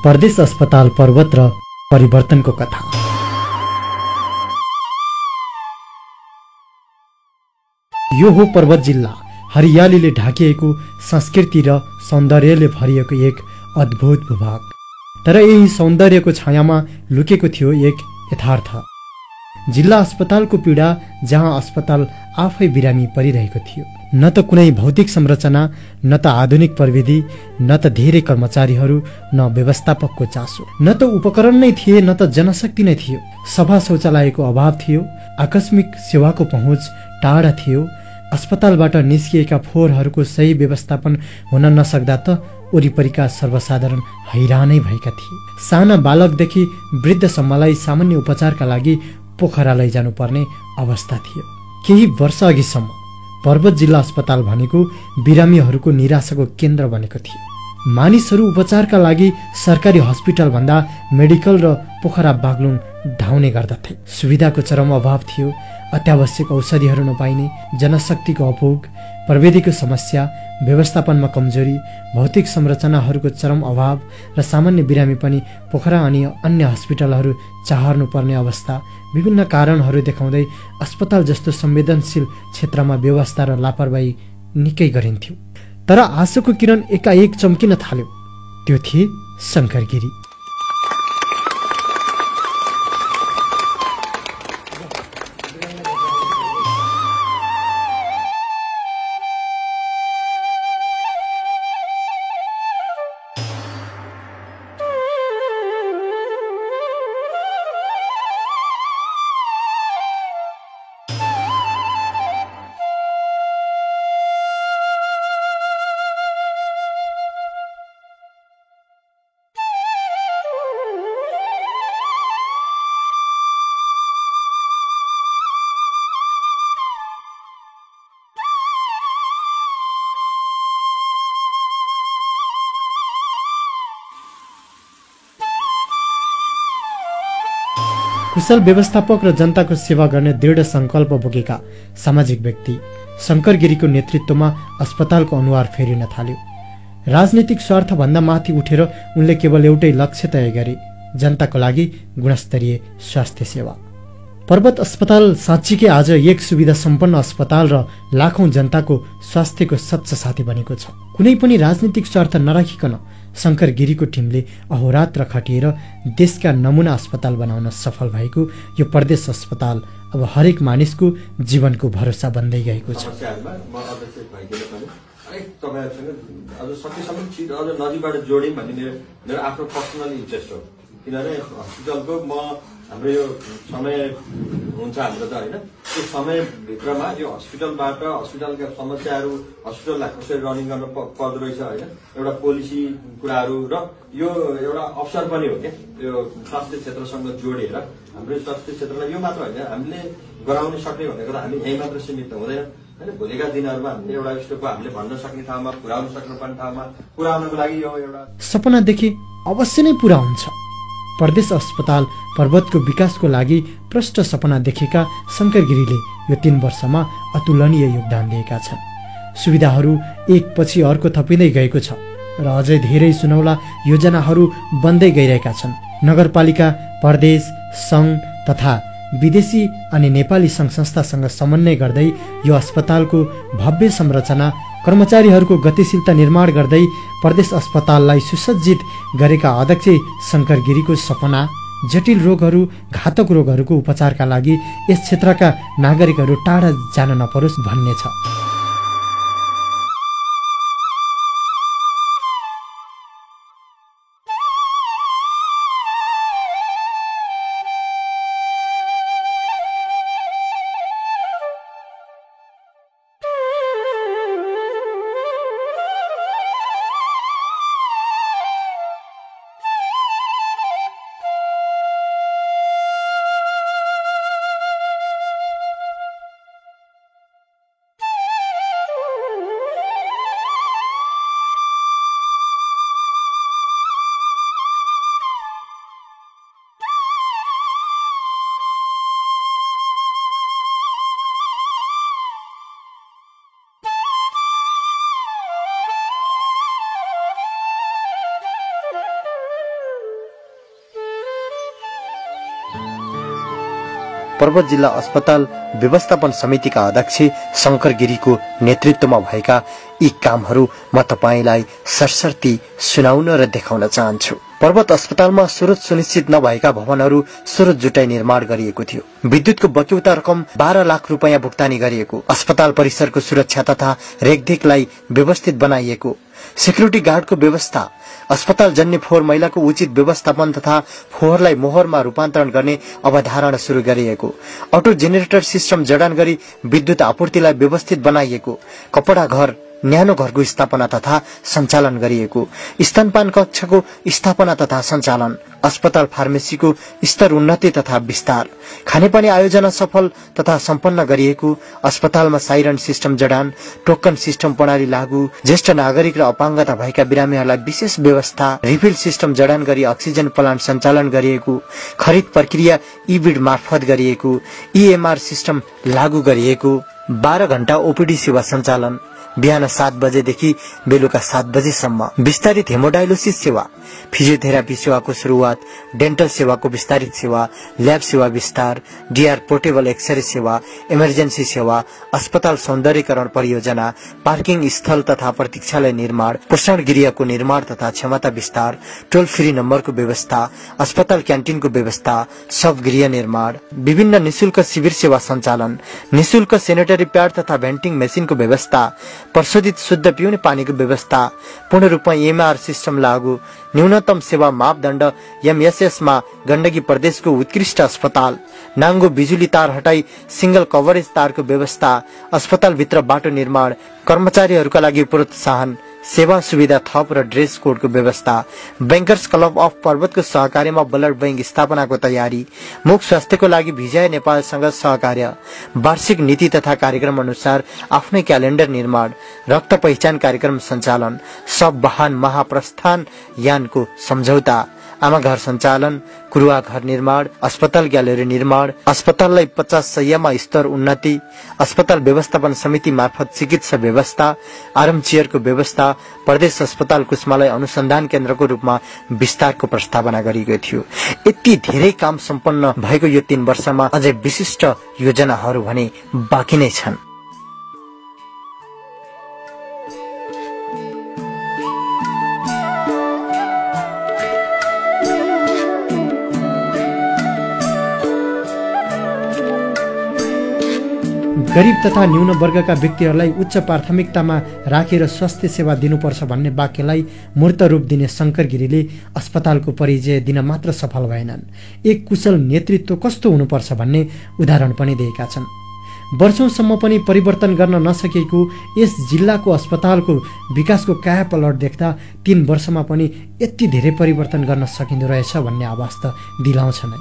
परदेश अस्पताल पर्वत र परिवर्तनको कथा। यो हो पर्वत जिल्ला, हरियालीले ढाकिएको, संस्कृति र सौन्दर्यले भरिएको एक अद्भुत भूभाग। तर यही सौन्दर्यको छायामा लुकेको थियो एक यथार्थ। जिल्ला अस्पतालको पीडा, जहाँ अस्पताल आफै बिरामी परिरहेको थियो। न त कुनै भौतिक संरचना, न त आधुनिक प्रविधि, न त धेरै कर्मचारीहरू, न व्यवस्थापकको चासो। न त उपकरण नै थिए, न त जनशक्ति नै थियो। सफा शौचालयको अभाव थियो, आकस्मिक सेवाको पहुँच टाढा थियो। अस्पतालबाट निस्किएका फोहोरहरूको सही व्यवस्थापन हुन नसक्दा त वरिपरिका सर्वसाधारण हैरानै भएका थिए। साना बालकदेखि वृद्धसम्मलाई सामान्य उपचारका लागि पोखरा लैजानुपर्ने अवस्था थियो। केही वर्ष अघिसम्म पर्वत जिल्ला अस्पताल भनेको बिरामीहरूको निराशाको केन्द्र बनेको थियो। मानिसहरू उपचारका लागि सरकारी हस्पिटल भन्दा मेडिकल र पोखरा बागलुङ धाउने गर्दथे। सुविधाको चरम अभाव थियो। अत्यावश्यक औषधिहरू नपाइने, जनशक्तिको अपुग, प्रविधिको समस्या, व्यवस्थापनमा कमजोरी, भौतिक संरचनाहरूको चरम अभाव र सामान्य बिरामी पनि पोखरा अनि अन्य हस्पिटलहरू चाहर्नुपर्ने अवस्था। विभिन्न कारणहरू देखाउँदै अस्पताल जस्तो संवेदनशील क्षेत्रमा व्यवस्था र लापरवाही निकै गरिन्थ्यो। तर आशाको किरण एकाएक चम्किन थाल्यो। त्यो थिए शङ्कर गिरी। कुशल व्यवस्थापक र जनताको सेवा गर्ने दृढ संकल्प बोकेका सामाजिक व्यक्ति शङ्कर गिरीको नेतृत्वमा अस्पतालको अनुहार फेरिन थाल्यो। राजनीतिक स्वार्थभन्दा माथि उठेर उनले केवल एउटै लक्ष्य तय गरे, जनताको लागि गुणस्तरीय स्वास्थ्य सेवा। पर्वत अस्पताल साँच्चीकै आज एक सुविधा सम्पन्न अस्पताल र लाखौं जनताको स्वास्थ्यको सच्चा साथी बनेको छ। कुनै पनि राजनीतिक स्वार्थ नराखिकन शङ्कर गिरीको टिमले अहोरात्र खटिएर देशका नमुना अस्पताल बनाउन सफल भएको यो प्रदेश अस्पताल अब हरेक मानिसको जीवनको भरोसा बन्दै गएको छ। किनभने हस्पिटलको हाम्रो यो समय हुन्छ हाम्रो त होइन, त्यो समयभित्रमा यो हस्पिटलका समस्याहरू, हस्पिटललाई कसरी रनिङ गर्न पर्दो रहेछ होइन, एउटा पोलिसी कुराहरू र यो एउटा अवसर पनि हो क्या। यो स्वास्थ्य क्षेत्रसँग जोडेर हाम्रो स्वास्थ्य क्षेत्रलाई यो मात्र होइन हामीले गराउन सक्ने भनेको त हामी यहीँ मात्र सीमित हुँदैन होइन। भोलिका दिनहरूमा हामीले एउटा यस्तोको हामीले भन्न सक्ने ठाउँमा, पुर्याउन सक्नुपर्ने ठाउँमा पुर्याउनको लागि यो एउटा सपनादेखि अवश्य नै पुरा हुन्छ। प्रदेश अस्पताल पर्वतको विकासको लागि प्रष्ट सपना देखेका शङ्कर गिरीले यो 3 वर्षमा अतुलनीय योगदान दिएका छन्। सुविधाहरू एकपछि अर्को थपिँदै गएको छ र अझै धेरै सुनौला योजनाहरू बन्दै गइरहेका छन्। नगरपालिका, प्रदेश, सङ्घ तथा विदेशी अनि नेपाली सङ्घ संस्थासँग समन्वय गर्दै यो अस्पतालको भव्य संरचना, कर्मचारीहरूको गतिशीलता निर्माण गर्दै प्रदेश अस्पताललाई सुसज्जित गरेका अध्यक्ष शङ्कर गिरीको सपना जटिल रोगहरू, घातक रोगहरूको उपचारका लागि यस क्षेत्रका नागरिकहरू टाढा जान नपरोस् भन्ने छ। पर्वत जिल्ला अस्पताल व्यवस्थापन समितिका अध्यक्ष शंकर गिरीको नेतृत्वमा भएका यी कामहरू म तपाईलाई सरसर्ती सुनाउन र देखाउन चाहन्छु। पर्वत अस्पतालमा स्रोत सुनिश्चित नभएका भवनहरू स्रोत जुटाई निर्माण गरिएको थियो। विद्युतको बक्यौता रकम 12 लाख रुपैयाँ भुक्तानी गरिएको, अस्पताल परिसरको सुरक्षा तथा रेखदेखलाई व्यवस्थित बनाइएको, सेक्युरिटी गार्डको व्यवस्था, अस्पताल जन्य फोहोर मैलाको उचित व्यवस्थापन तथा फोहोरलाई मोहरमा रूपान्तरण गर्ने अवधारणा शुरू गरिएको, अटो जेनेरेटर सिस्टम जडान गरी विद्युत आपूर्तिलाई व्यवस्थित बनाइएको, कपडा घर न्यानो घरको स्थापना तथा सञ्चालन गरिएको, स्तनपान कक्षको स्थापना तथा सञ्चालन, अस्पताल फार्मेसीको स्तर उन्नति तथा विस्तार, खानेपानी आयोजना सफल तथा सम्पन्न गरिएको, अस्पतालमा साइरन सिस्टम जडान, टोकन सिस्टम प्रणाली लागू, ज्येष्ठ नागरिक र अपाङ्गता भएका बिरामीहरूलाई विशेष व्यवस्था, रिफिल सिस्टम जडान गरी अक्सिजन प्लान्ट सञ्चालन गरिएको, खरिद प्रक्रिया ई-बिड मार्फत गरिएको, EMR सिस्टम लागू गरिएको, 12 घण्टा ओपीडी सेवा सञ्चालन, बिहान 7 बजेदेखि बेलुका 7 बजेसम्म, विस्तारित हेमोडायलिसिस सेवा, फिजियोथेरापी सेवाको शुरूआत, डेन्टल सेवाको विस्तारित सेवा, ल्याब सेवा विस्तार, डीआर पोर्टेबल एक्सरे सेवा, इमर्जेन्सी सेवा, अस्पताल सौन्दर्यकरण परियोजना, पार्किङ स्थल तथा प्रतीक्षालय निर्माण, पोषण गृहको निर्माण तथा क्षमता विस्तार, टोल फ्री नम्बरको व्यवस्था, अस्पताल क्यान्टिनको व्यवस्था, सब गृह निर्माण, विभिन्न निशुल्क शिविर सेवा सञ्चालन, निशुल्क सेनेटरी प्याड तथा भेन्टिङ मेसिनको व्यवस्था, प्रशोधित शुद्ध पिउने पानीको व्यवस्था, पूर्ण रूपमा EMR सिस्टम लागू, न्यूनतम सेवा मापदण्ड MSS मा गण्डकी प्रदेशको उत्कृष्ट अस्पताल, नाङ्गो बिजुली तार हटाई सिंगल कभरेज तारको व्यवस्था, अस्पताल भित्र बाटो निर्माण, कर्मचारीहरूका लागि प्रोत्साहन, सेवा सुविधा थप र ड्रेस कोडको व्यवस्था, बैंकर्स क्लब अफ पर्वतको सहकार्यमा ब्लड बैंक स्थापनाको तयारी, मुख स्वास्थ्यको लागि विजय नेपालसँग सहकार्य, वार्षिक नीति तथा कार्यक्रम अनुसार आफ्नै क्यालेन्डर निर्माण, रक्त पहिचान कार्यक्रम सञ्चालन, सब वाहन महाप्रस्थान यानको सम्झौता, आमा घर सञ्चालन, कुरुवा घर निर्माण, अस्पताल ग्यालेरी निर्माण, अस्पताललाई 50 शय्यामा स्तर उन्नति, अस्पताल व्यवस्थापन समिति मार्फत चिकित्सा व्यवस्था, आराम चेयरको व्यवस्था, प्रदेश अस्पताल कुष्मालाई अनुसन्धान केन्द्रको रूपमा विस्तारको प्रस्तावना गरिएको थियो। यति धेरै काम सम्पन्न भएको यो 3 वर्षमा अझै विशिष्ट योजनाहरू भने बाँकी नै छन्। गरीब तथा न्यून वर्गका व्यक्तिहरूलाई उच्च प्राथमिकतामा राखेर स्वास्थ्य सेवा दिनुपर्छ भन्ने वाक्यलाई मूर्त रूप दिने शंकर गिरीले अस्पतालको परिचय दिन मात्र सफल भएनन्, एक कुशल नेतृत्व कस्तो हुनुपर्छ भन्ने उदाहरण पनि दिएका छन्। वर्षौंसम्म पनि परिवर्तन गर्न नसकेको यस जिल्लाको अस्पतालको विकासको कायापलट देख्दा 3 वर्षमा पनि यति धेरै परिवर्तन गर्न सकिँदो रहेछ भन्ने आभास त दिलाउँछ नै।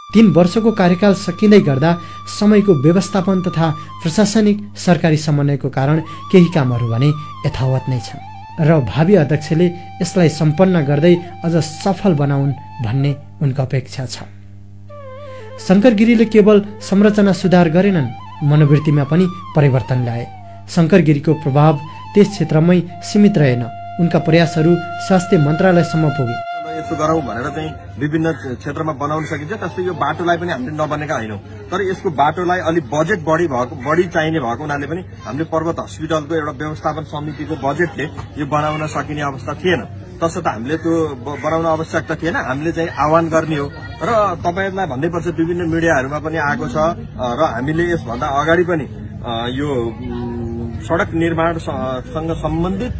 3 वर्षको कार्यकाल सकिँदै गर्दा समयको व्यवस्थापन तथा प्रशासनिक सरकारी समन्वयको कारण केही कामहरू भने यथावत नै छन् र भावी अध्यक्षले यसलाई सम्पन्न गर्दै अझ सफल बनाउन् भन्ने उनको अपेक्षा छ। शंकर गिरीले केवल संरचना सुधार गरेनन्, मनोवृत्तिमा पनि परिवर्तन ल्याए। शंकर गिरीको प्रभाव त्यस क्षेत्रमै सीमित रहेन, उनका प्रयासहरू स्वास्थ्य मन्त्रालयसम्म पुगे। यसो गरौँ भनेर चाहिँ विभिन्न क्षेत्रमा बनाउन सकिन्छ। त्यस्तै यो बाटोलाई पनि हामीले नबनेका होइनौँ, तर यसको बाटोलाई अलिक बजेट बढी चाहिने भएको हुनाले पनि हामीले पर्वत हस्पिटलको एउटा व्यवस्थापन समितिको बजेटले यो बनाउन सकिने अवस्था थिएन। तसर्थ हामीले त्यो बनाउन आवश्यकता थिएन। हामीले चाहिँ आह्वान गर्ने हो र तपाईहरुलाई भन्नै पर्छ, विभिन्न मिडियाहरूमा पनि आएको छ र हामीले यसभन्दा अगाडि पनि यो सडक निर्माणसँग सम्बन्धित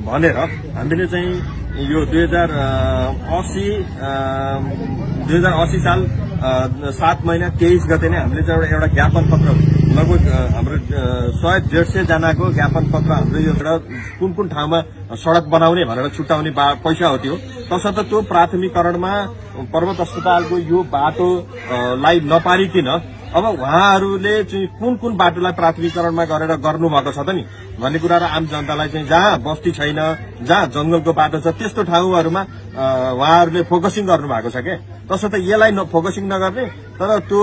भनेर हामीले चाहिँ यो 2080 साल 7 महिना 23 गते नै हामीले चाहिँ एउटा ज्ञापन पत्र, लगभग हाम्रो 100-150 जनाको ज्ञापन पत्र हाम्रो यो एउटा कुन ठाउँमा सडक बनाउने भनेर छुट्याउने पैसा हो त्यो। तसर्थ त्यो प्राथमिकरणमा पर्वत अस्पतालको यो बाटोलाई नपारिकिन अब उहाँहरूले चाहिँ कुन बाटोलाई प्राथमिकरणमा गरेर गर्नुभएको छ त नि, भन्ने कुरा र आम जनतालाई चाहिँ जहाँ बस्ती छैन, जहाँ जंगलको बाटो छ त्यस्तो ठाउँहरूमा उहाँहरूले फोकसिङ गर्नु भएको छ के। तसर्थ यसलाई फोकसिङ नगर्ने तर त्यो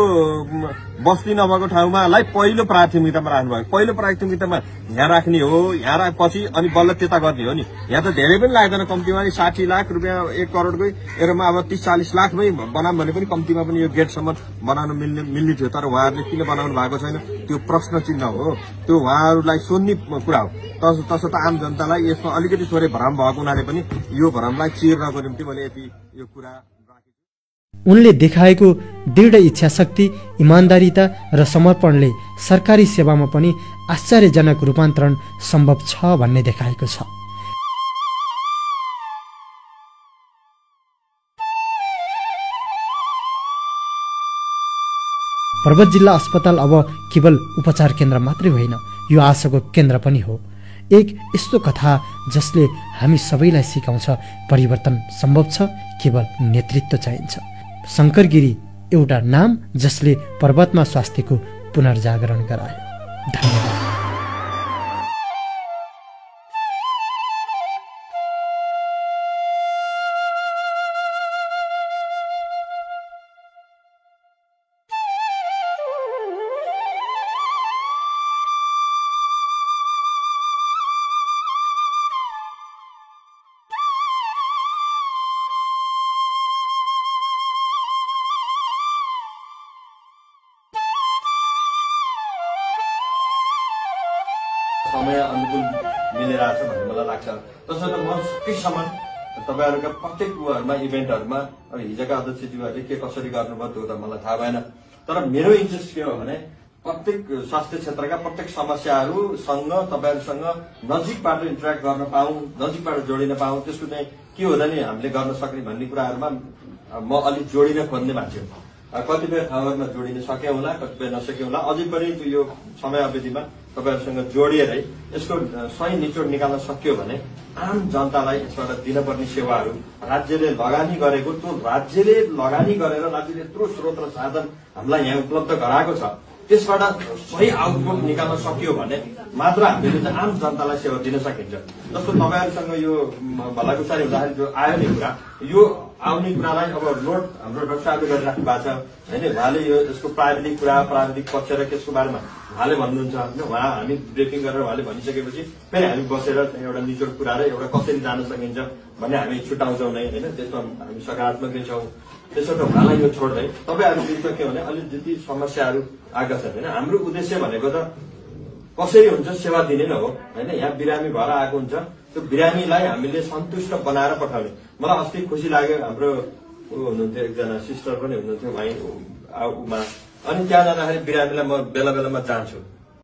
बस्ती नभएको ठाउँमालाई पहिलो प्राथमिकतामा राख्नुभएको। पहिलो प्राथमिकतामा यहाँ राख्ने हो, यहाँ राखेपछि अनि बल्ल त्यता गर्ने हो नि। यहाँ त धेरै पनि लाग्दैन, कम्तीमा 60 लाख रुपियाँ 1 करोडकै एरोमा अब 30-40 लाखमै बनाऊँ भने पनि कम्तीमा पनि यो गेटसम्म बनाउन मिल्ने थियो। तर उहाँहरूले किन बनाउनु भएको छैन त्यो प्रश्न चिन्ह हो, त्यो उहाँहरूलाई सोध्ने कुरा हो। तसर्थ आम जनतालाई यसमा अलिकति थोरै भ्रम भएको हुनाले पनि यो भ्रमलाई चिर्नको निम्ति मैले यति यो कुरा राखेको। उनले देखाएको दृढ इच्छाशक्ति, इमान्दारिता र समर्पणले सरकारी सेवामा पनि आश्चर्यजनक रूपान्तरण सम्भव छ भन्ने देखाएको छ। पर्वत जिल्ला अस्पताल अब केवल उपचार केन्द्र मात्रै होइन, यो आशाको केन्द्र पनि हो। एक यस्तो कथा जसले हामी सबैलाई सिकाउँछ परिवर्तन सम्भव छ, केवल नेतृत्व चाहिन्छ। शंकर गिरी एउटा नाम जसले पर्वतमा स्वास्थ्यको पुनर्जागरण गरायो। धन्यवाद। समय अनुकूल मिलेर छ भन्ने मलाई लाग्छ। तसर्थ म सकेसम्म तपाईहरुका प्रत्येक कुराहरुमा इभेन्टहरुमा अब हिजोका अध्यक्षज्यूहरूले के कसरी गर्नुभयो त्यो त मलाई थाहा भएन। तर मेरो इन्ट्रेस्ट के हो भने प्रत्येक स्वास्थ्य क्षेत्रका प्रत्येक समस्याहरूसँग तपाईहरुसँग नजिकबाट इन्टरेक्ट गर्न पाऊँ, नजिकबाट जोडिन पाऊँ। त्यसको चाहिँ के हो नि हामीले गर्न सक्ने भन्ने कुराहरुमा म अलिक जोडिन खोज्ने मान्छे हो। कतिपय ठाउँहरुमा जोडिन सके होला, कतिपय नसके होला। अझै पनि यो समय अवधिमा तपाईहरुसँग जोडिएरै यसको सही निचोड निकाल्न सकियो भने आम जनतालाई यसबाट दिनपर्ने सेवाहरू राज्यले लगानी गरेको, त्यो राज्यले लगानी गरेर राज्यले यत्रो स्रोत र साधन हामीलाई यहाँ उपलब्ध गराएको छ, त्यसबाट सही आउटपुट निकाल्न सकियो भने मात्र हामीले चाहिँ आम जनतालाई सेवा दिन सकिन्छ। जस्तो तपाईहरुसँग यो भलाकुसारी हुँदाखेरि जो आयो नि कुरा, यो आउने कुरालाई अब लोड हाम्रो डाक्टर साहबले गरिराख्नु भएको छ होइन। उहाँले यो यसको प्राविधिक कुरा, प्राविधिक पक्ष र त्यसको बारेमा उहाँले भन्नुहुन्छ होइन। उहाँ हामी ब्रिफिङ गरेर उहाँले भनिसकेपछि फेरि हामी बसेर एउटा निचोड कुरा र एउटा कसरी जान सकिन्छ भन्ने हामी छुट्याउँछौँ नै होइन। त्यसमा हामी सकारात्मक नै छौँ। त्यसबाट उहाँलाई यो छोड्दै तपाईँहरू बिचमा के भने अलिक जति समस्याहरू आएका छन् होइन। हाम्रो उद्देश्य भनेको त कसरी हुन्छ सेवा दिने नै हो होइन। यहाँ बिरामी भएर आएको हुन्छ, त्यो बिरामीलाई हामीले सन्तुष्ट बनाएर पठाउने। मलाई अस्ति खुसी लाग्यो, हाम्रो हुनुहुन्थ्यो एकजना सिस्टर पनि हुनुहुन्थ्यो उहाँ, अनि त्यहाँ जाँदाखेरि बिरामीलाई म बेला बेलामा जान्छु